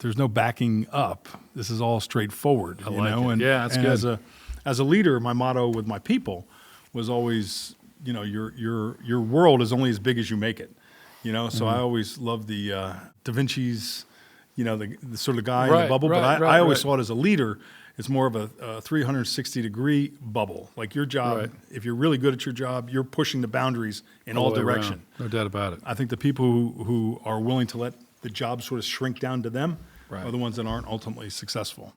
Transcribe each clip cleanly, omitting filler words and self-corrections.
there's no backing up. This is all straightforward. I like it. And Yeah, that's and good. As a leader, my motto with my people was always, your world is only as big as you make it. So I always loved the Da Vinci's, the sort of guy in the bubble. But I always saw it as a leader, it's more of a 360-degree bubble. Like your job, if you're really good at your job, you're pushing the boundaries in all directions. No doubt about it. I think the people who are willing to let the job sort of shrink down to them are the ones that aren't ultimately successful.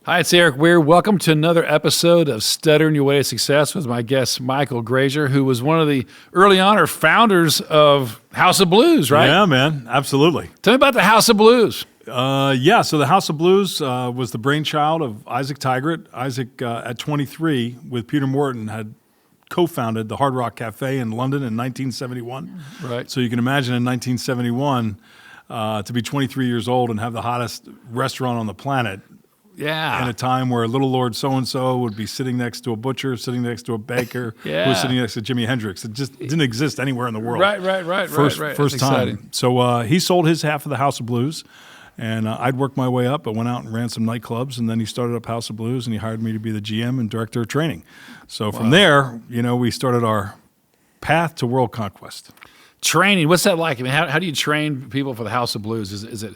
Hi, it's Erik Weir. Welcome to another episode of Stuttering Your Way to Success with my guest, Michael Grozier, who was one of the early on founders of House of Blues, right? Yeah, man, absolutely. Tell me about the House of Blues. So the House of Blues was the brainchild of Isaac Tigert. Isaac, at 23, with Peter Morton, had co-founded the Hard Rock Cafe in London in 1971. Right. So you can imagine in 1971, to be 23 years old and have the hottest restaurant on the planet. Yeah. In a time where little Lord so-and-so would be sitting next to a butcher, sitting next to a baker, who was sitting next to Jimi Hendrix. It just didn't exist anywhere in the world. Right. First That's time. Exciting. So he sold his half of the House of Blues, and I'd worked my way up. I went out and ran some nightclubs, and then he started up House of Blues, and he hired me to be the GM and director of training. So from there, we started our path to world conquest. Training, what's that like? I mean, how do you train people for the House of Blues? Is it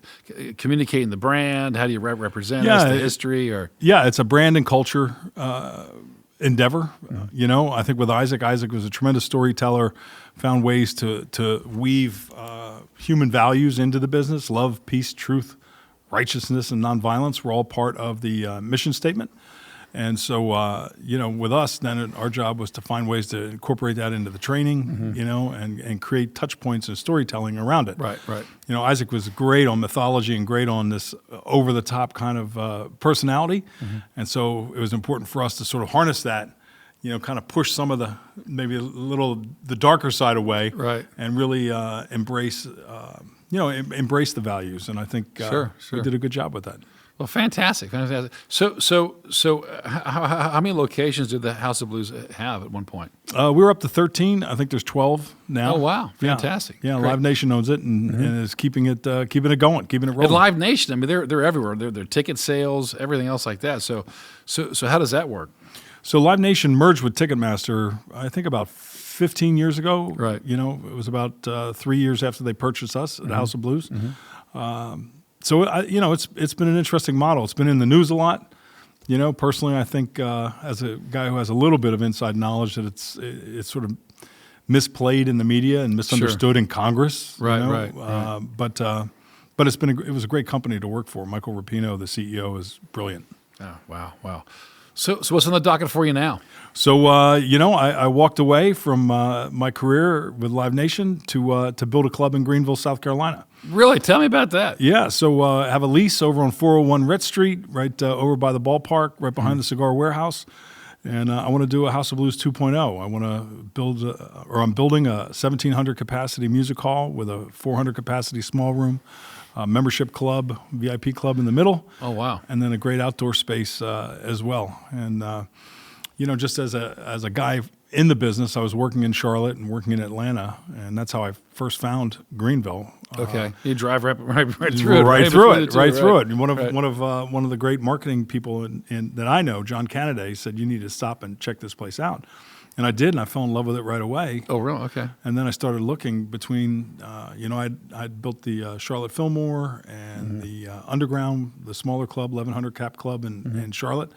communicating the brand? How do you represent us, the history? Yeah, it's a brand and culture endeavor. I think with Isaac was a tremendous storyteller, found ways to weave human values into the business. Love, peace, truth, righteousness, and nonviolence were all part of the mission statement. And so, with us, then our job was to find ways to incorporate that into the training, and create touch points and storytelling around it. Right. Isaac was great on mythology and great on this over-the-top kind of personality. And so it was important for us to sort of harness that, kind of push some of the, maybe the darker side away. Right. And really embrace the values. And I think we did a good job with that. Well, fantastic. So, how many locations did the House of Blues have at one point? We were up to 13. I think there's 12 now. Oh, wow. Fantastic. Yeah, Live Nation owns it and is keeping it going, keeping it rolling. And Live Nation, I mean, they're everywhere. They're ticket sales, everything else like that. So how does that work? So Live Nation merged with Ticketmaster, I think about 15 years ago. Right. It was about 3 years after they purchased us at House of Blues. So it's been an interesting model. It's been in the news a lot. Personally, I think as a guy who has a little bit of inside knowledge that it's sort of misplayed in the media and misunderstood in Congress. Right. But it was a great company to work for. Michael Rapino, the CEO, is brilliant. Oh, wow. So what's on the docket for you now? So I walked away from my career with Live Nation to build a club in Greenville, South Carolina. Really? Tell me about that. Yeah, so I have a lease over on 401 Rhett Street, right over by the ballpark, right behind the Cigar Warehouse. And I want to do a House of Blues 2.0. I want to I'm building a 1,700 capacity music hall with a 400 capacity small room, a membership club, VIP club in the middle. Oh, wow. And then a great outdoor space as well. And, just as a guy in the business, I was working in Charlotte and working in Atlanta, and that's how I first found Greenville. Okay, you drive right through it. Right through it. And one of the great marketing people that I know, John Canada, said you need to stop and check this place out, and I did, and I fell in love with it right away. Oh, really? Okay. And then I started looking between, I'd built the Charlotte Fillmore and the Underground, the smaller club, 1,100 cap club in Charlotte.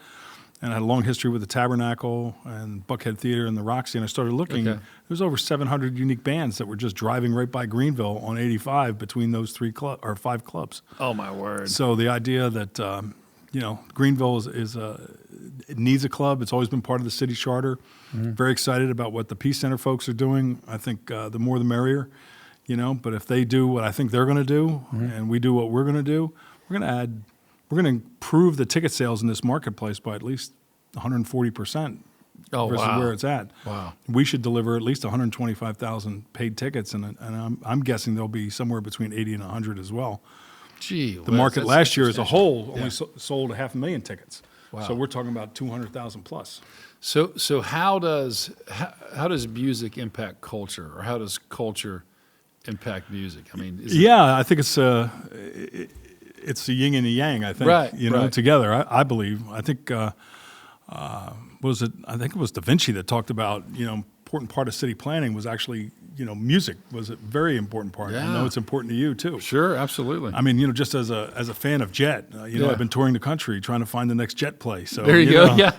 And I had a long history with the Tabernacle and Buckhead Theater and the Roxy. And I started looking. Okay. There's over 700 unique bands that were just driving right by Greenville on 85 between those 5 clubs. Oh, my word. So the idea that, Greenville it needs a club. It's always been part of the city charter. Very excited about what the Peace Center folks are doing. I think the more the merrier, But if they do what I think they're going to do and we do what we're going to do, we're going to improve the ticket sales in this marketplace by at least 140% versus where it's at. Wow. We should deliver at least 125,000 paid tickets, and I'm guessing there'll be somewhere between 80 and 100 as well. Gee, The market last year as a whole only Yeah. sold 500,000 tickets. Wow. So we're talking about 200,000 plus. So how does music impact culture, or how does culture impact music? I mean, Yeah, I think it's the yin and the yang. I think Right. together. I believe. I think was it? I think it was Da Vinci that talked about important part of city planning was actually music was a very important part. I know Yeah. it's important to you too. Sure, absolutely. I mean, just as a fan of Jet, Yeah. I've been touring the country trying to find the next Jet play. So There you go. know.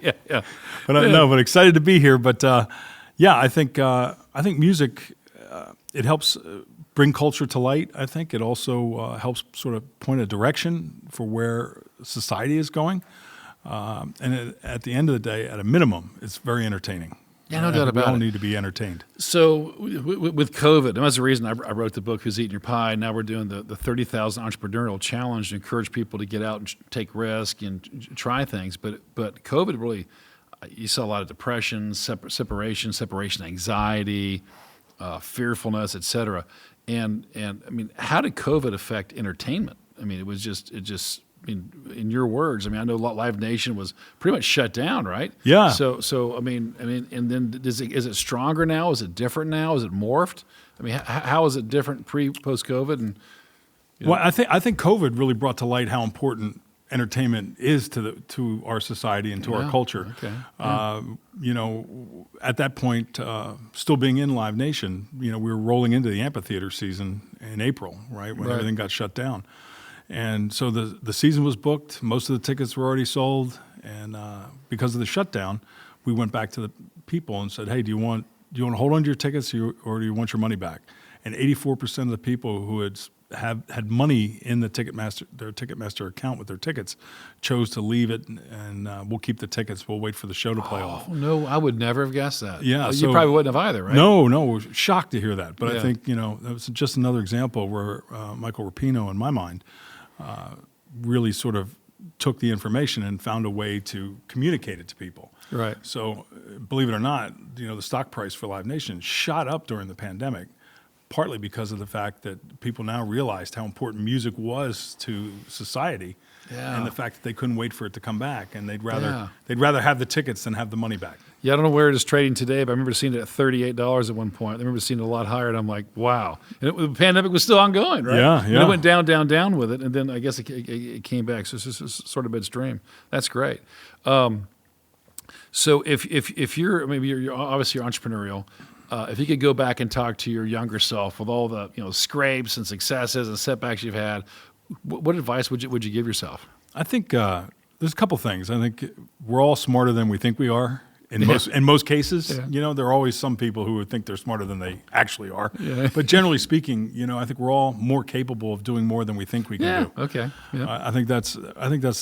Yeah. yeah. But excited to be here. But I think music it helps bring culture to light. I think it also helps sort of point a direction for where society is going. At the end of the day, at a minimum, it's very entertaining. Yeah, no doubt about We all it. need to be entertained. So with COVID, and that's the reason I wrote the book, Who's Eating Your Pie. Now we're doing the 30,000 Entrepreneurial Challenge to encourage people to get out and take risk and try things. But COVID really, you saw a lot of depression, separation anxiety, fearfulness, et cetera. And I mean, how did COVID affect entertainment? I mean, it just. I mean, in your words, I mean, I know Live Nation was pretty much shut down, right? Yeah. So I mean, and then is it stronger now? Is it different now? Is it morphed? I mean, how is it different post COVID? And Well, I think COVID really brought to light how important entertainment is to our society and to our culture. Okay. At that point, still being in Live Nation, we were rolling into the amphitheater season in April, right, when Right. everything got shut down. And so the season was booked. Most of the tickets were already sold. And because of the shutdown, we went back to the people and said, hey, do you want to hold on to your tickets or do you want your money back? And 84% of the people who had money in their Ticketmaster account with their tickets chose to leave it and we'll keep the tickets. We'll wait for the show to play off. oh no, I would never have guessed that. Yeah, you so- probably wouldn't have either, right? No, we're shocked to hear that. But Yeah. I think, that was just another example where Michael Rapino, in my mind, really sort of took the information and found a way to communicate it to people. Right. So, believe it or not, the stock price for Live Nation shot up during the pandemic, partly because of the fact that people now realized how important music was to society, Yeah. and the fact that they couldn't wait for it to come back, and they'd Yeah. rather have the tickets than have the money back. Yeah, I don't know where it is trading today, but I remember seeing it at $38 at one point. I remember seeing it a lot higher, and I'm like, wow. And the pandemic was still ongoing, right? Yeah, And yeah. it went down with it, and then I guess it came back. So it's just sort of midstream. That's great. So if you're maybe you're obviously you're entrepreneurial, if you could go back and talk to your younger self with all the scrapes and successes and setbacks you've had, what advice would you give yourself? I think there's a couple things. I think we're all smarter than we think we are. In most cases, Yeah. there are always some people who would think they're smarter than they actually are. Yeah. But generally speaking, I think we're all more capable of doing more than we think we can do. Okay. Yeah. I think that's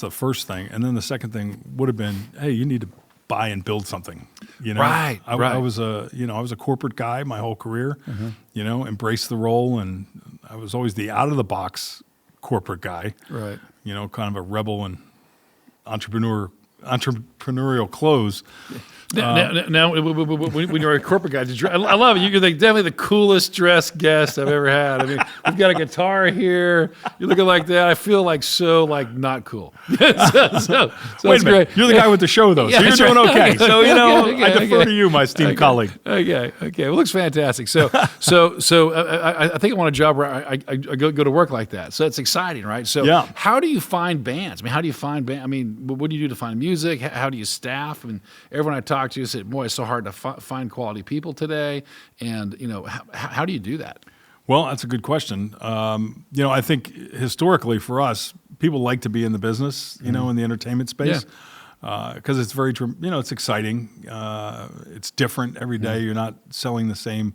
the first thing, and then the second thing would have been, hey, you need to buy and build something. Right, I right. was a corporate guy my whole career. Mm-hmm. Embraced the role, and I was always the out of the box corporate guy. Right. Kind of a rebel and entrepreneurial clothes. Now, when you're a corporate guy, I love it. You're definitely the coolest dressed guest I've ever had. I mean, you've got a guitar here. You're looking like that. I feel not cool. so Wait that's a minute. great. You're the guy with the show, though, so Yeah, you're that's doing right. okay. Okay, So, okay, I defer okay. to you, my esteemed colleague. Okay. Well, it looks fantastic. So I think I want a job where I go to work like that. So it's exciting, right? So Yeah. how do you find bands? I mean, how do you find band? I mean, what do you do to find music? How do you staff? I mean, everyone I talked to said, boy, it's so hard to find quality people today. And, how do you do that? Well, that's a good question. I think historically for us, people like to be in the business, in the entertainment space, because it's very, it's exciting. It's different every day. You're not selling the same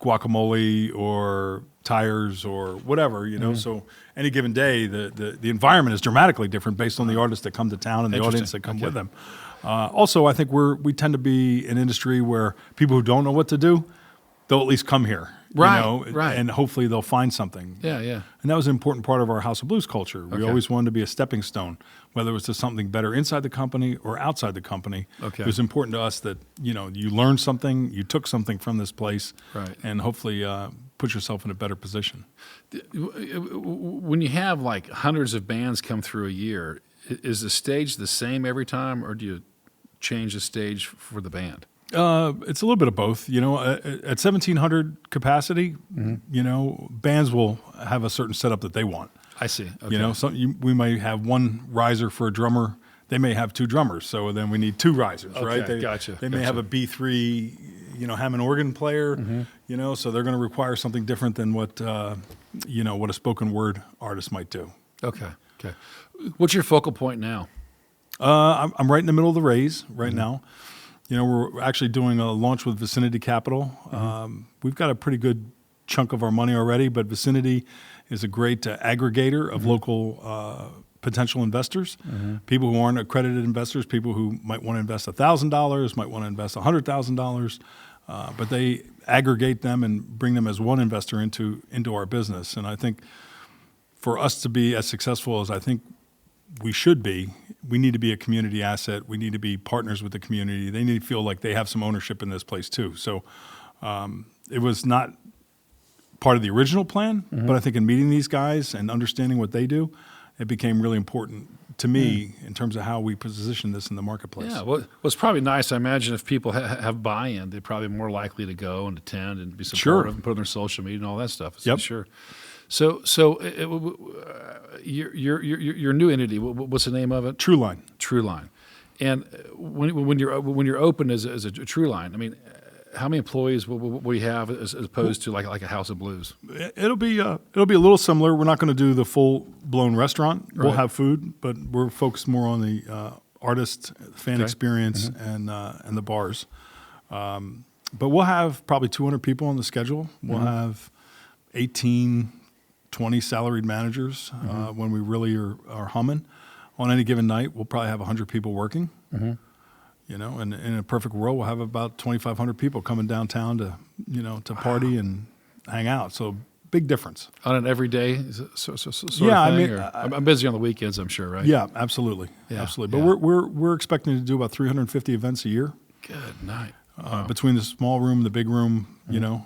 guacamole or tires or whatever, So any given day, the environment is dramatically different based on the artists that come to town and the audience that come with them. Also, I think we tend to be an industry where people who don't know what to do, they'll at least come here, Right, you know, right. and hopefully they'll find something. Yeah, yeah. And that was an important part of our House of Blues culture. We Okay. always wanted to be a stepping stone, whether it was to something better inside the company or outside the company. Okay. It was important to us that, you know, you learned something, you took something from this place, Right. and hopefully put yourself in a better position. When you have like hundreds of bands come through a year, is the stage the same every time, or do you change the stage for the band? It's a little bit of both. You know, at 1,700 capacity, you know, bands will have a certain setup that they want. I see. Okay. You know, we might have one riser for a drummer. They may have two drummers, so then we need two risers, Okay, right? gotcha, They may have a B3, you know, Hammond organ player, you know, so they're going to require something different than what, you know, what a spoken word artist might do. Okay. Okay. What's your focal point now? I'm right in the middle of the raise right now. You know, we're actually doing a launch with Vicinity Capital. We've got a pretty good chunk of our money already, but Vicinity is a great aggregator of local potential investors, people who aren't accredited investors, people who might want to invest $1,000, might want to invest $100,000, but they aggregate them and bring them as one investor into our business. And I think for us to be as successful as I think we should be, we need to be a community asset. We need to be partners with the community. They need to feel like they have some ownership in this place too. So it was not part of the original plan, but I think in meeting these guys and understanding what they do, it became really important to me in terms of how we position this in the marketplace. Yeah, well, it's probably nice. I imagine if people have buy-in, they're probably more likely to go and attend and be supportive and put on their social media and all that stuff. Yep. Sure. So your new entity, what's the name of it? Trueline. Trueline. And when you're open as a Trueline, I mean, how many employees will you have as opposed to like a House of Blues? It'll be a little similar. We're not going to do the full-blown restaurant. We'll Right. have food, but we're focused more on the artist fan experience and the bars. But we'll have probably 200 people on the schedule. We'll have 18, 20 salaried managers when we really are humming. On any given night, we'll probably have 100 people working. You know, and in a perfect world, we'll have about 2,500 people coming downtown to party and hang out. So big difference. On an everyday sort of thing? Yeah, I mean, or- I'm busy on the weekends, I'm sure, right? Yeah, absolutely, Yeah, absolutely. yeah. But we're expecting to do about 350 events a year Good night. between the small room, the big room. You know,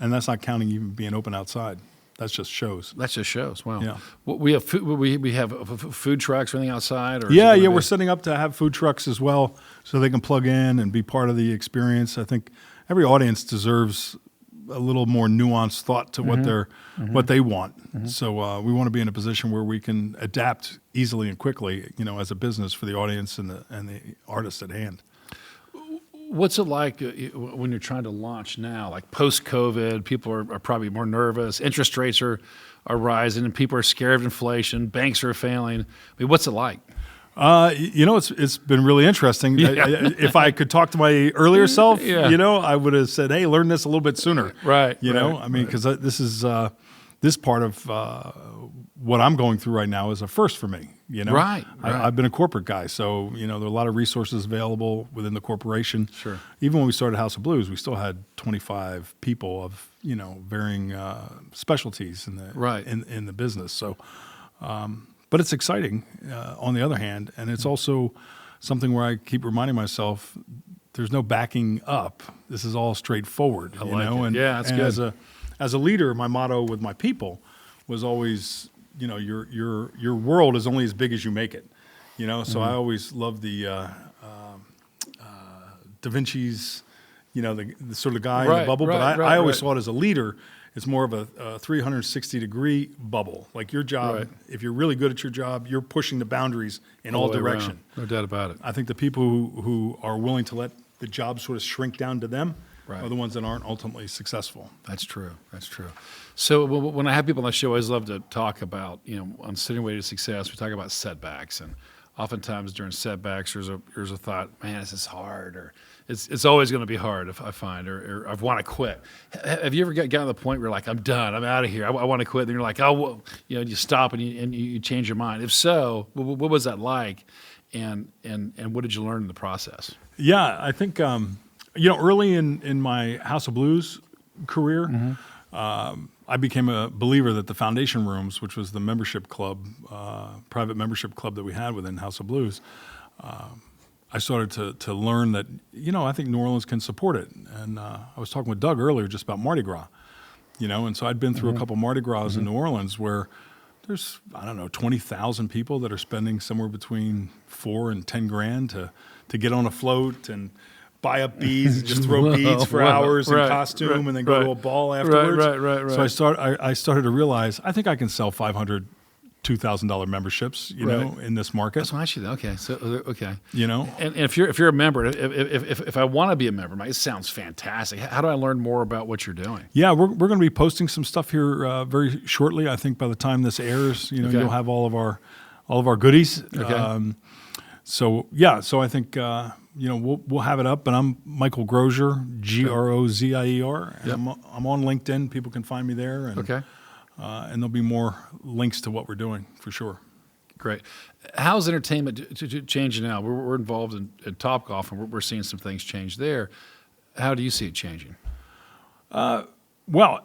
and that's not counting even being open outside. That's just shows. That just shows. Wow. Yeah. We have we have food trucks or anything outside? Or is it Yeah, gonna yeah, be- we're setting up to have food trucks as well, so they can plug in and be part of the experience. I think every audience deserves a little more nuanced thought to what they want. So we want to be in a position where we can adapt easily and quickly, you know, as a business for the audience and the artists at hand. What's it like when you're trying to launch now? Like post-COVID, people are probably more nervous. Interest rates are rising, and people are scared of inflation. Banks are failing. I mean, what's it like? You know, it's been really interesting. If I could talk to my earlier self, Yeah. you know, I would have said, "Hey, learn this a little bit sooner." Right, You know, right, I mean, because this is this part of what I'm going through right now is a first for me. You know, Right. I've been a corporate guy, so you know there are a lot of resources available within the corporation. Sure. Even when we started House of Blues, we still had 25 people of varying specialties in the Right. in the business. So. But it's exciting, on the other hand, and it's also something where I keep reminding myself there's no backing up. This is all straightforward, I you like know. it. And, Yeah, that's and good. as a leader, my motto with my people was always, you know, your world is only as big as you make it, you know. So I always love the Da Vinci's, you know, the sort of guy in Right, the bubble. right, But right, I always right. thought as a leader, it's more of a 360-degree bubble. Like your job, Right. if you're really good at your job, you're pushing the boundaries in all the way around. direction. No doubt about it. I think the people who are willing to let the job sort of shrink down to them Right. are the ones that aren't ultimately successful. That's true. That's true. So when I have people on the show, I always love to talk about, you know, on Sitting Way to Success, we talk about setbacks. And oftentimes during setbacks, there's a thought, man, this is hard, or it's always going to be hard, if I find, or I want to quit. Have you ever gotten to the point where you're like, I'm done, I'm out of here, I want to quit? And you're like, oh, well, you know, you stop and you change your mind. If so, what was that like? And what did you learn in the process? Yeah, I think, early in my House of Blues, career, I became a believer that the foundation rooms, which was the membership club, private membership club that we had within House of Blues, I started to learn that, I think New Orleans can support it. And I was talking with Doug earlier just about Mardi Gras, and so I'd been through a couple Mardi Gras in New Orleans where there's, 20,000 people that are spending somewhere between $4 and $10 grand to get on a float and buy up beads and just throw beads for hours in costume and then go to a ball afterwards. Right. So I started to realize I think I can sell $500, $2,000 memberships, in this market. That's why I should. Okay, so okay, And if you're a member, if I want to be a member, it sounds fantastic. How do I learn more about what you're doing? Yeah, we're going to be posting some stuff here very shortly. I think by the time this airs, you'll have all of our goodies. Okay. So I think we'll have it up. And I'm Michael Grozier, Grozier. And Yep. I'm on LinkedIn. People can find me there. And, Okay. And there'll be more links to what we're doing for sure. Great. How's entertainment changing now? We're involved in Topgolf, and we're seeing some things change there. How do you see it changing? Well,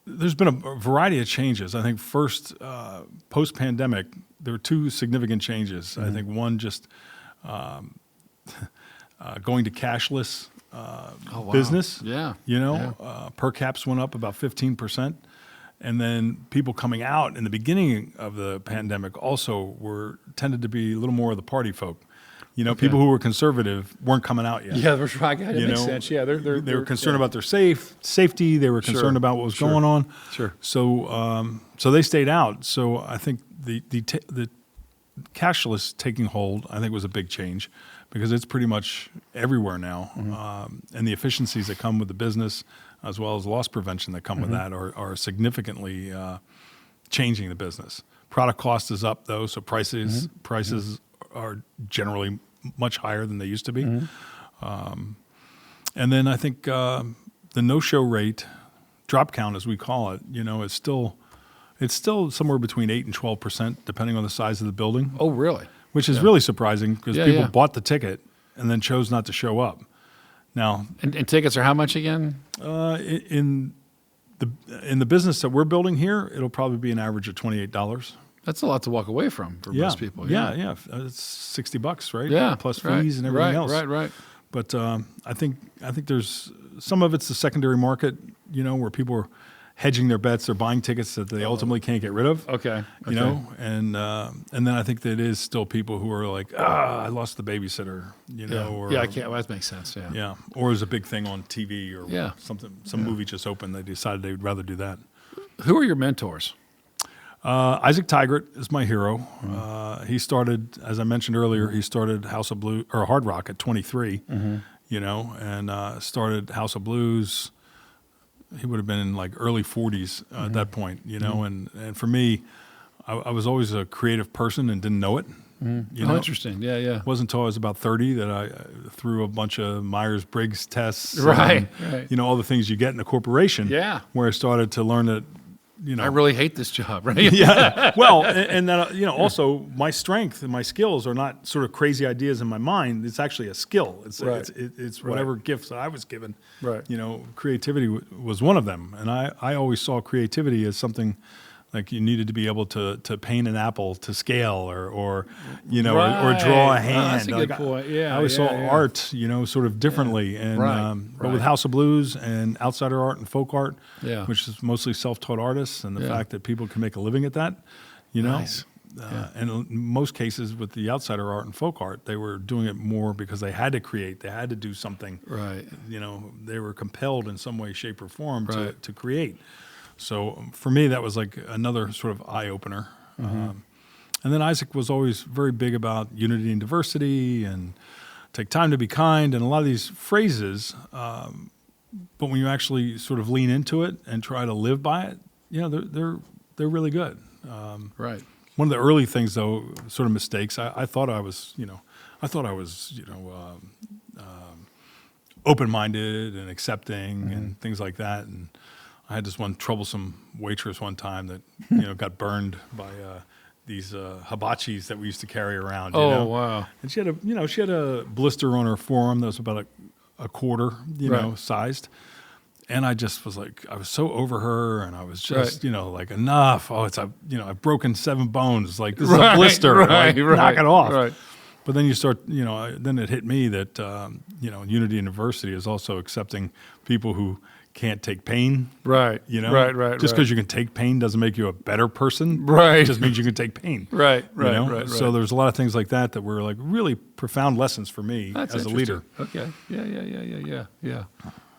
there's been a variety of changes. I think first, post-pandemic, there were two significant changes. I think one, just going to cashless business. Yeah. Per caps went up about 15%. And then people coming out in the beginning of the pandemic also tended to be a little more of the party folk. People who were conservative weren't coming out yet. Yeah, that's right. That makes sense. Yeah, they were concerned about their safety. They were concerned about what was going on. Sure. So they stayed out. So I think the cashless taking hold, I think, was a big change because it's pretty much everywhere now. And the efficiencies that come with the business, as well as loss prevention that come with that, are significantly changing the business. Product cost is up though, so prices are generally much higher than they used to be. And then I think the no-show rate, drop count as we call it, it's still somewhere between 8 and 12%, depending on the size of the building. Oh, really? Which is really surprising because people Yeah. bought the ticket and then chose not to show up. Now, And tickets are how much again? in the business that we're building here, it'll probably be an average of $28. That's a lot to walk away from for most people. Yeah. It's $60, right? Yeah, Plus fees and everything else. Right. But I think there's some of it's the secondary market, where people are hedging their bets. They're buying tickets that they ultimately can't get rid of. Okay. And then I think that it is still people who are like, I lost the babysitter, or I can't. Well, that makes sense. Yeah. yeah, or there's a big thing on TV or Yeah. something. Some movie just opened. They decided they would rather do that. Who are your mentors? Isaac Tigert is my hero. He started, as I mentioned earlier, he started House of Blues or Hard Rock at 23. And started House of Blues. He would have been in like early 40s at that point, and for me, I was always a creative person and didn't know it. Interesting. Yeah. It wasn't until I was about 30 that I threw a bunch of Myers-Briggs tests. Right. All the things you get in a corporation. Yeah. Where I started to learn that, I really hate this job, right? yeah. Well, and then, also my strength and my skills are not sort of crazy ideas in my mind. It's actually a skill. It's whatever gifts that I was given. Right. Creativity was one of them. And I always saw creativity as something like you needed to be able to paint an apple to scale or draw a hand. That's a good point. Yeah. I always saw art, sort of differently. And but with House of Blues and outsider art and folk art, which is mostly self-taught artists, and the fact that people can make a living at that, Nice. And in most cases with the outsider art and folk art, they were doing it more because they had to create, they had to do something. Right. They were compelled in some way, shape, or form to create. So for me, that was like another sort of eye-opener. And then Isaac was always very big about unity and diversity and take time to be kind and a lot of these phrases. But when you actually sort of lean into it and try to live by it, they're really good. Right. One of the early things, though, sort of mistakes. I thought I was, open-minded and accepting and things like that. And I had this one troublesome waitress one time that got burned by these hibachis that we used to carry around. Oh, wow! And she had a blister on her forearm that was about a quarter, sized. And I just was like, I was so over her, and I was just, Right. you know, like, enough. Oh, I've broken 7 bones. Like, this Right, is a blister. right, Like, right, knock it off. right. But then you start, then it hit me that, Unity University is also accepting people who can't take pain. Right. Right. Just because you can take pain doesn't make you a better person. Right. It just means you can take pain. Right. So there's a lot of things like that were like really profound lessons for me That's as a leader. Okay. Yeah.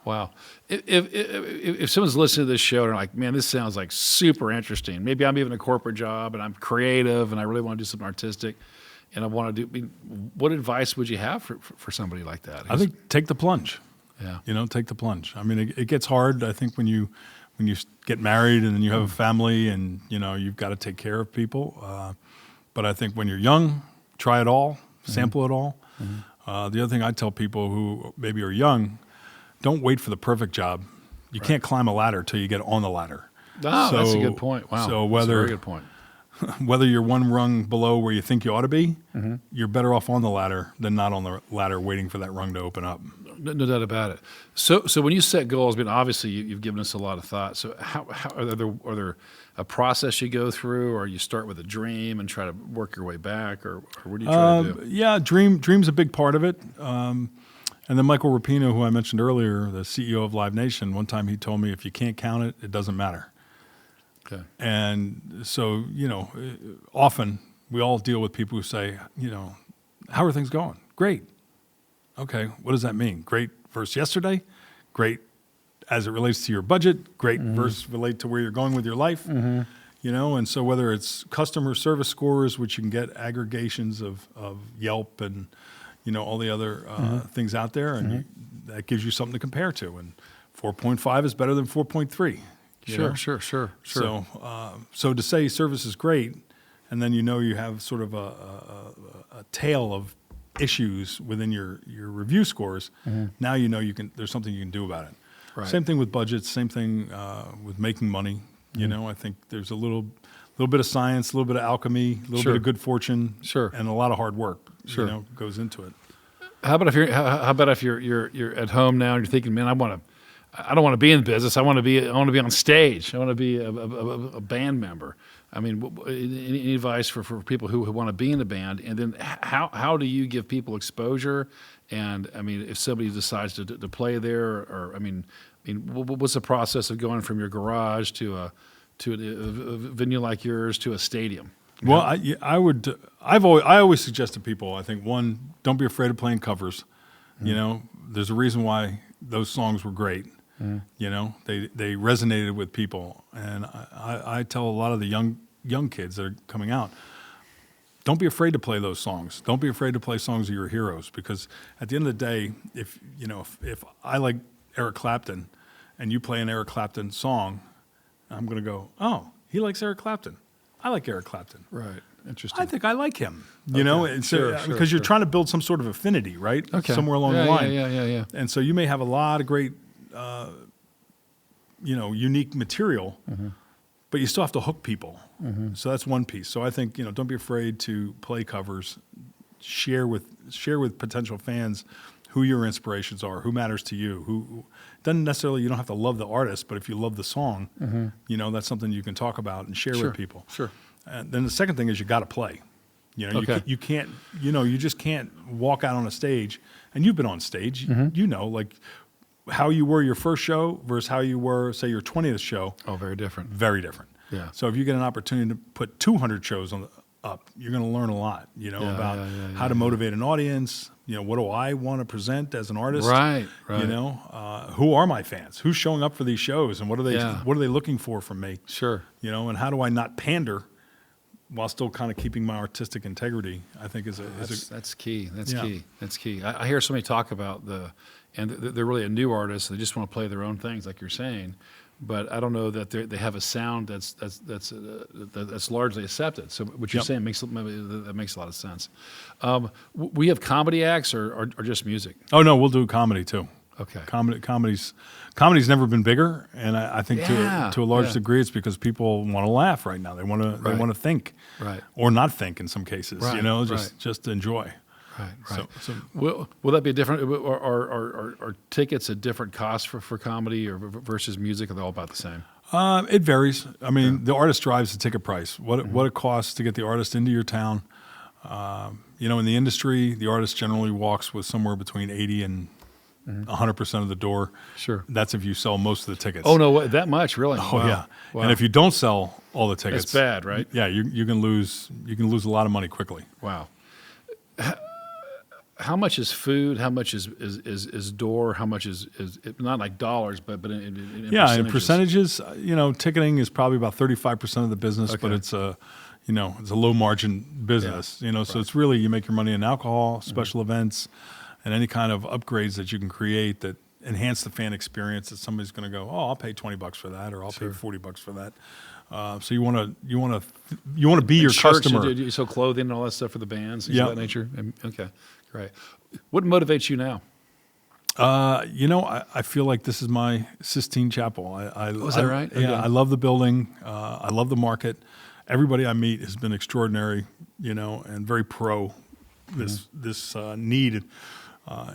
Wow. If someone's listening to this show and they're like, man, this sounds like super interesting. Maybe I'm even a corporate job and I'm creative and I really want to do something artistic and I want to do, what advice would you have for somebody like that? I think take the plunge. Yeah. Take the plunge. I mean, it gets hard. I think when you get married and then you have a family and, you've got to take care of people. But I think when you're young, try it all, sample it all. The other thing I tell people who maybe are young, don't wait for the perfect job. You can't climb a ladder till you get on the ladder. Oh, that's a good point. Wow. So that's a very good point. Whether you're one rung below where you think you ought to be, you're better off on the ladder than not on the ladder waiting for that rung to open up. No doubt about it. So when you set goals, I mean, obviously you've given us a lot of thought. So how are there a process you go through, or you start with a dream and try to work your way back, or what do you try to do? Yeah, dream's a big part of it. And then Michael Rapino, who I mentioned earlier, the CEO of Live Nation, one time he told me, if you can't count it, it doesn't matter. Okay. And so, often we all deal with people who say, how are things going? Great. Okay, what does that mean? Great versus yesterday? Great as it relates to your budget? Great versus relate to where you're going with your life? And so whether it's customer service scores, which you can get aggregations of Yelp and, all the other things out there, and that gives you something to compare to. And 4.5 is better than 4.3. Sure. So to say service is great, and then you have sort of a tail of issues within your review scores. Now there's something you can do about it. Right. Same thing with budgets. Same thing with making money. I think there's a little bit of science, a little bit of alchemy, a little bit of good fortune, and a lot of hard work. Goes into it. How about if you're at home now and you're thinking, man, I don't want to be in business. I want to be on stage. I want to be a band member. I mean, any advice for people who want to be in a band? And then how do you give people exposure? And I mean, if somebody decides to play there, or what's the process of going from your garage to a venue like yours to a stadium? Well, I always suggest to people, I think, one, don't be afraid of playing covers. There's a reason why those songs were great. They resonated with people, and I tell a lot of the young kids that are coming out, don't be afraid to play those songs. Don't be afraid to play songs of your heroes, because at the end of the day, if I like Eric Clapton, and you play an Eric Clapton song, I'm going to go, oh, he likes Eric Clapton. I like Eric Clapton. Right. Interesting. I think I like him. And so, because you're trying to build some sort of affinity, right? Okay. Somewhere along the line. Yeah. And so you may have a lot of great, unique material, but you still have to hook people. So that's one piece. So I think, don't be afraid to play covers, share with potential fans who your inspirations are, who matters to you, who doesn't necessarily, you don't have to love the artist, but if you love the song, that's something you can talk about and share with people. Sure. And then the second thing is you got to play. You can't, you just can't walk out on a stage, and you've been on stage, like how you were your first show versus how you were, say, your 20th show. Oh, very different. Very different. Yeah. So if you get an opportunity to put 200 shows up, you're going to learn a lot, about how to motivate an audience. What do I want to present as an artist? Right. Who are my fans? Who's showing up for these shows, and what are they looking for from me? Sure. And how do I not pander while still kind of keeping my artistic integrity? I think that's key. That's key. I hear somebody talk about they're really a new artist. They just want to play their own things, like you're saying. But I don't know that they have a sound that's largely accepted. So what you're saying makes a lot of sense. We have comedy acts or just music? Oh no, we'll do comedy too. Okay. Comedy's never been bigger, and I think to a large degree it's because people want to laugh right now. They want to think, right, or not think in some cases. Right, just enjoy. Right. So Will that be a different? Are tickets a different cost for comedy or versus music? Are they all about the same? it varies. I mean, the artist drives the ticket price. What it costs to get the artist into your town. In the industry, the artist generally walks with somewhere between 80 and 100% of the door. Sure. That's if you sell most of the tickets. Oh no, that much really? Oh Wow. yeah. Wow. And if you don't sell all the tickets, It's bad, right? Yeah, you can lose a lot of money quickly. Wow. How much is food? How much is door? How much is not like dollars, but in Yeah, in percentages? percentages, ticketing is probably about 35% of the business, but Okay. it's a low margin business. So it's really you make your money in alcohol, special events, and any kind of upgrades that you can create that enhance the fan experience. That somebody's going to go, oh, I'll pay $20 for that, or I'll pay $40 for that. So you want to be your Shirts, customer. you sell clothing and all that stuff for the bands, things Yeah. of that nature. Okay, great. What motivates you now? I feel like this is my Sistine Chapel. Is that right? Yeah, Okay. I love the building. I love the market. Everybody I meet has been extraordinary, and very pro this need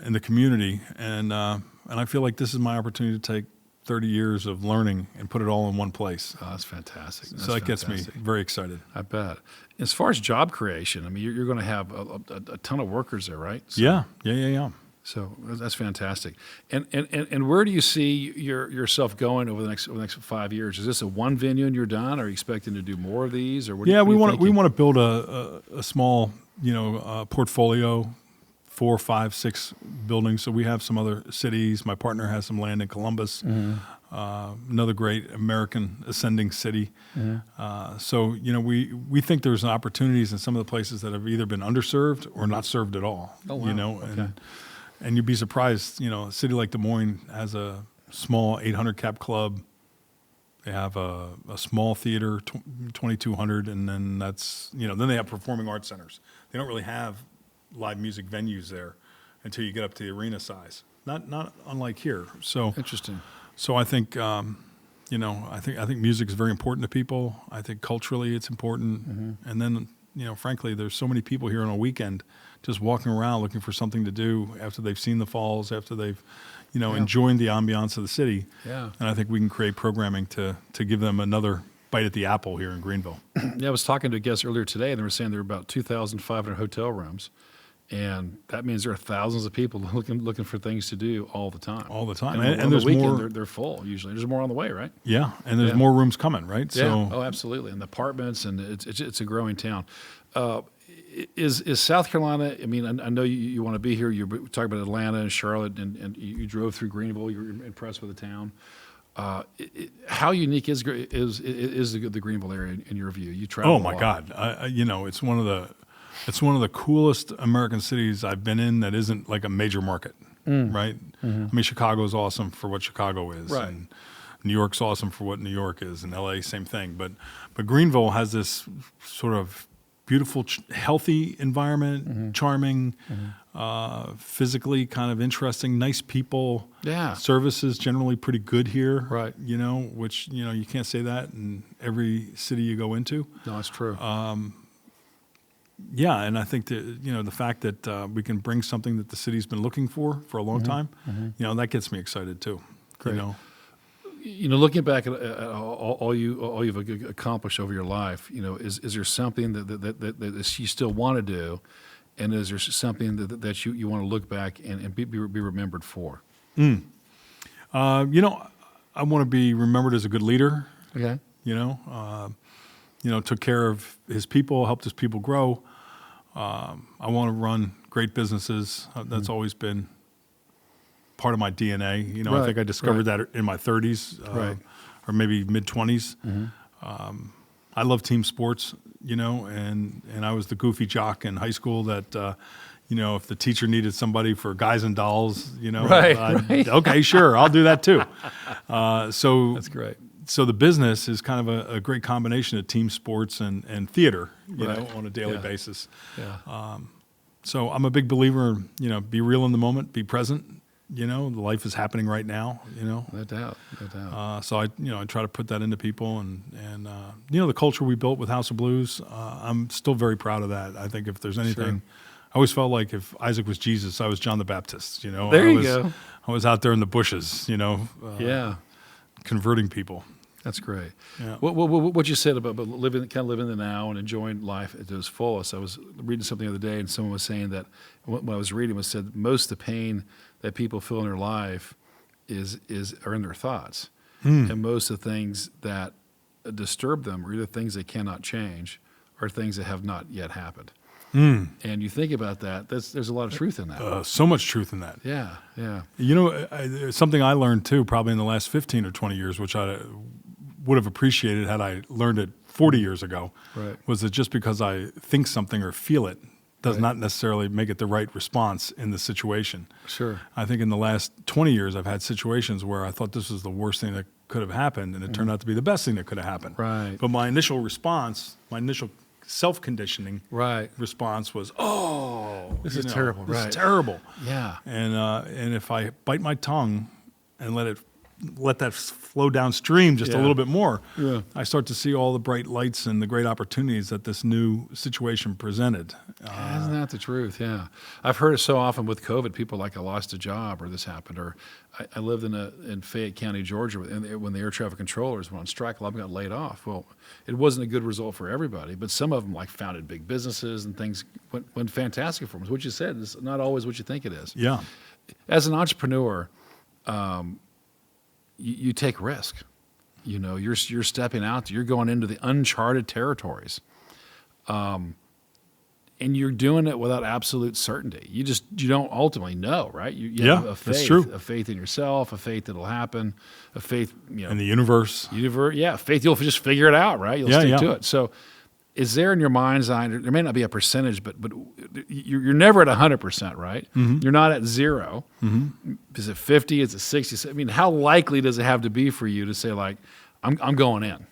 in the community. And I feel like this is my opportunity to take 30 years of learning and put it all in one place. Oh, that's fantastic. So that gets me very excited. I bet. As far as job creation, I mean, you're going to have a ton of workers there, right? So, Yeah. So that's fantastic. And where do you see yourself going over the next 5 years? Is this a one venue and you're done? Are you expecting to do more of these, or what? Yeah, what are you we thinking? want to build a small portfolio, 4, 5, 6 buildings. So we have some other cities. My partner has some land in Columbus, another great American ascending city. So we think there's opportunities in some of the places that have either been underserved or not served at all. Oh, wow. Okay. And you'd be surprised. A city like Des Moines has a small 800 cap club. They have a small theater, 2,200, and then then they have performing arts centers. They don't really have live music venues there until you get up to the arena size. Not unlike here. So Interesting. So I think I think music is very important to people. I think culturally it's important. And then frankly, there's so many people here on a weekend just walking around looking for something to do after they've seen the falls, after they've enjoying the ambiance of the city. Yeah. And I think we can create programming to give them another bite at the apple here in Greenville. Yeah, I was talking to a guest earlier today, and they were saying there were about 2,500 hotel rooms, and that means there are thousands of people looking for things to do all the time. All the time. And And there's the weekend, more. they're full usually. There's more on the way, right? Yeah, and there's Yeah. more rooms coming, right? Yeah. So Oh, absolutely. And the apartments, and it's a growing town. Is South Carolina? I mean, I know you want to be here. You're talking about Atlanta and Charlotte, and you drove through Greenville. You were impressed with the town. How unique is the Greenville area in your view? You travel. oh my God, it's one of the coolest American cities I've been in that isn't like a major market, right? I mean, Chicago's awesome for what Chicago is, Right. and New York's awesome for what New York is, and LA, same thing. But Greenville has this sort of beautiful, healthy environment, charming, physically kind of interesting, nice people. Yeah. Services generally pretty good here, Right. Which you can't say that in every city you go into. No, it's true. Yeah, and I think that the fact that we can bring something that the city's been looking for a long time, that gets me excited too. Great. Looking back at all you've accomplished over your life, is there something that you still want to do, and is there something that you want to look back and be remembered for? I want to be remembered as a good leader. Okay. Took care of his people, helped his people grow. I want to run great businesses. That's always been part of my DNA. I Right, think I discovered that in my 30s, Right. or maybe mid 20s. I love team sports, and I was the goofy jock in high school that, if the teacher needed somebody for guys and dolls, Right. okay, sure, I'll do that too. So That's great. So the business is kind of a great combination of team sports and theater, Right. on a daily Yeah. basis. Yeah. So I'm a big believer in, be real in the moment, be present. Life is happening right now. No doubt. So I try to put that into people, and the culture we built with House of Blues. I'm still very proud of that. I think if there's anything I always felt like if Isaac was Jesus, I was John the Baptist. You know, There you go. I was out there in the bushes. You know, Yeah. converting people. That's great. Yeah. What you said about living the now and enjoying life at its fullest. I was reading something the other day, and someone was saying that what I was reading was said most of the pain that people feel in their life are in their thoughts, and most of the things that disturb them are either things they cannot change or things that have not yet happened. And you think about that. There's a lot of truth in that. So much truth in that. Yeah, yeah. You know, something I learned too, probably in the last 15 or 20 years, which I would have appreciated had I learned it 40 years ago, Right. was that just because I think something or feel it does Right. not necessarily make it the right response in the situation. Sure. I think in the last 20 years, I've had situations where I thought this was the worst thing that could have happened, and it turned out to be the best thing that could have happened. Right. But my initial response, my initial self-conditioning Right. response was, "Oh, This is terrible." This Right. is terrible." Yeah. And if I bite my tongue and let that flow downstream just a Yeah. little bit more, Yeah. I start to see all the bright lights and the great opportunities that this new situation presented. Isn't that the truth? Yeah. I've heard it so often with COVID, people like, I lost a job or this happened. Or I lived in Fayette County, Georgia, and when the air traffic controllers went on strike, a lot of them got laid off. Well, it wasn't a good result for everybody, but some of them like founded big businesses and things went fantastic for them. What you said is not always what you think it is. Yeah. As an entrepreneur, you take risk. You know, you're stepping out. You're going into the uncharted territories, and you're doing it without absolute certainty. You don't ultimately know, right? You have Yeah, a faith, that's true. a faith in yourself, a faith that'll happen, a faith, In the universe. faith you'll just figure it out, right? You'll Yeah, stick yeah. to it. So, is there in your mind's eye? There may not be a percentage, but you're never at 100%, right? Mm-hmm. You're not at 0. Is it 50? Is it 60? I mean, how likely does it have to be for you to say like, I'm going in?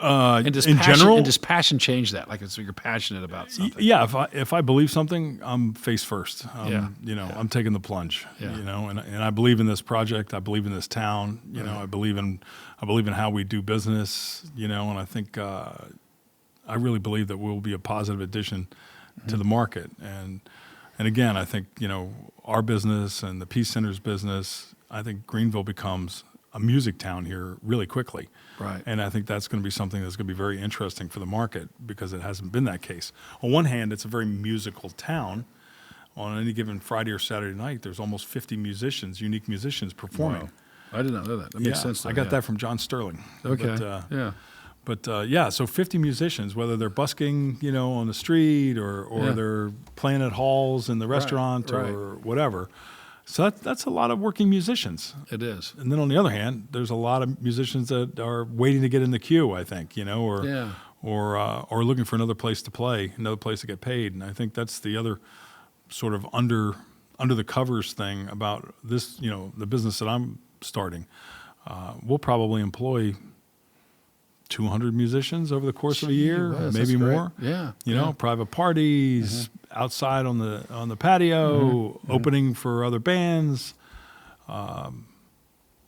And does in passion, general, and does passion change that? Like, so you're passionate about something. yeah. If I believe something, I'm face first. Yeah. You know, Yeah. I'm taking the plunge. Yeah. You know, and I believe in this project. I believe in this town. You know, I believe in how we do business. You know, and I think I really believe that we'll be a positive addition to the market. And again, I think, you know, our business and the Peace Center's business, I think Greenville becomes a music town here really quickly. Right. And I think that's going to be something that's going to be very interesting for the market because it hasn't been that case. On one hand, it's a very musical town. On any given Friday or Saturday night, there's almost 50 unique musicians performing. Wow. I did not know that. That makes sense. Though, I got yeah. that from John Sterling. Okay. But, yeah. yeah, so 50 musicians, whether they're busking, you know, on the street or Yeah. they're playing at halls in the restaurant right. or whatever. So that's a lot of working musicians. It is. And then on the other hand, there's a lot of musicians that are waiting to get in the queue, I think, you know, Yeah. or looking for another place to play, another place to get paid. And I think that's the other sort of under the covers thing about this, you know, the business that I'm starting. We'll probably employ 200 musicians over the course of a year, Gee whiz, maybe that's great. more. Yeah. You know, private parties, outside on the patio, opening for other bands.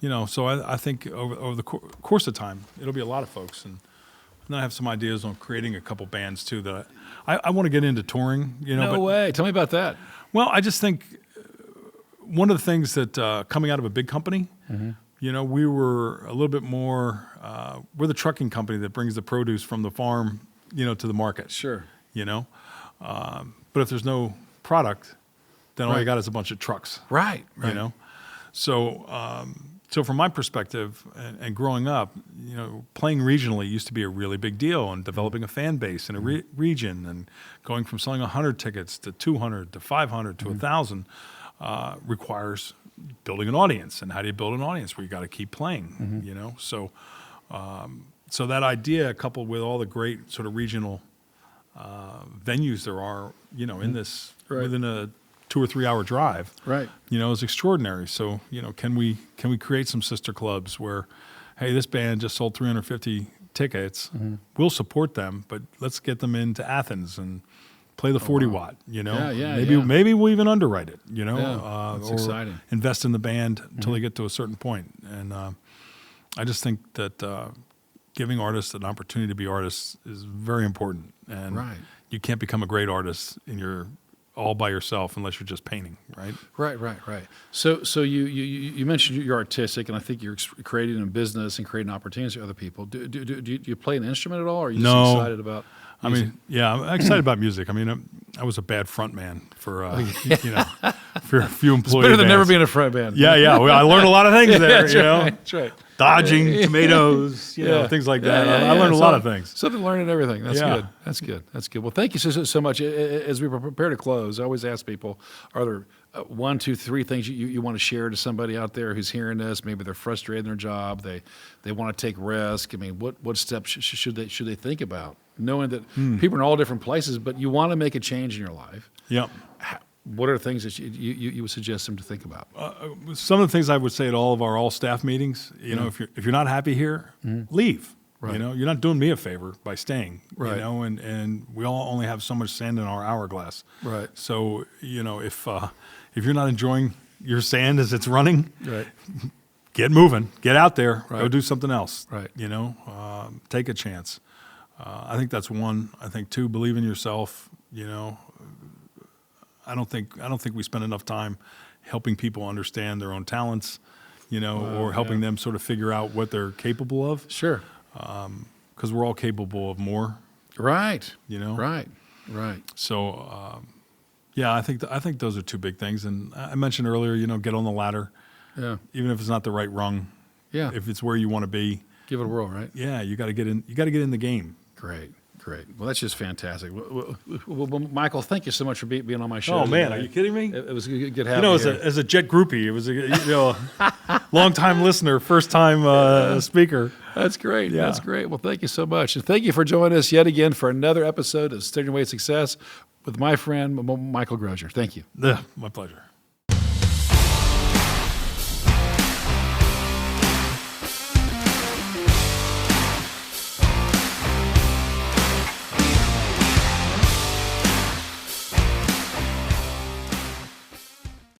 You know, so I think over the course of time, it'll be a lot of folks. And I have some ideas on creating a couple bands too that I want to get into touring. You know, No way. Tell me about that. well, I just think one of the things that coming out of a big company, you know, we were a little bit more, we're the trucking company that brings the produce from the farm, you know, to the market. Sure. You know, but if there's no product, then all you Right. got is a bunch of trucks. Right. You know, so from my perspective and growing up, you know, playing regionally used to be a really big deal, and developing a fan base in a region, and going from selling 100 tickets to 200 to 500 to 1,000 requires building an audience. And how do you build an audience? Where you got to keep playing. You know, so that idea, coupled with all the great sort of regional venues there are, you know, in this Right. within a 2 or 3 hour drive, Right. you know, is extraordinary. So, you know, can we create some sister clubs where, hey, this band just sold 350 tickets, we'll support them, but let's get them into Athens and play the 40 watt, you know, Yeah, maybe we'll even underwrite it, you know, Yeah, that's or exciting. invest in the band until they get to a certain point. And I just think that giving artists an opportunity to be artists is very important. And Right. you can't become a great artist in your all by yourself unless you're just painting, right? Right. So you mentioned you're artistic, and I think you're creating a business and creating opportunities for other people. Do you play an instrument at all, or are you just excited about music? I mean, yeah, I'm excited about music. I mean, I was a bad front man for, for a few employees. It's better than never being a front band. Yeah. Well, I learned a lot of things there, That's right. Dodging tomatoes, things like that. I learned a lot of things. Something learning everything. That's Yeah. good. That's good. Well, thank you so much. As we prepare to close, I always ask people, are there 1, 2, 3 things you want to share to somebody out there who's hearing this? Maybe they're frustrated in their job. They want to take risk. I mean, what steps should they think about? Knowing that people are in all different places, but you want to make a change in your life. Yep. What are the things that you would suggest them to think about? Some of the things I would say at all of our all staff meetings, if you're not happy here, leave. Right. You're not doing me a favor by staying. Right. And we all only have so much sand in our hourglass. Right. So if you're not enjoying your sand as it's running, Right. get moving, get out there, Right. go do something else. Right. Take a chance. I think that's one. I think 2, believe in yourself. I don't think we spend enough time helping people understand their own talents, or helping them sort of figure out what they're capable of. Sure. Because we're all capable of more. Right. Right. Right. So, I think those are 2 big things. And I mentioned earlier, get on the ladder. Yeah. Even if it's not the right rung. Yeah. If it's where you want to be. Give it a whirl, right? Yeah, you got to get in. You got to get in the game. Great. Well, that's just fantastic. Well, Michael, thank you so much for being on my show. Oh man, today. are you kidding me? It was good having you. As a Jet groupie, it was a long-time listener, first-time speaker. That's great. Yeah. That's great. Well, thank you so much, and thank you for joining us yet again for another episode of Stuttering Way to Success with my friend Michael Grozier. Thank you. Yeah, my pleasure.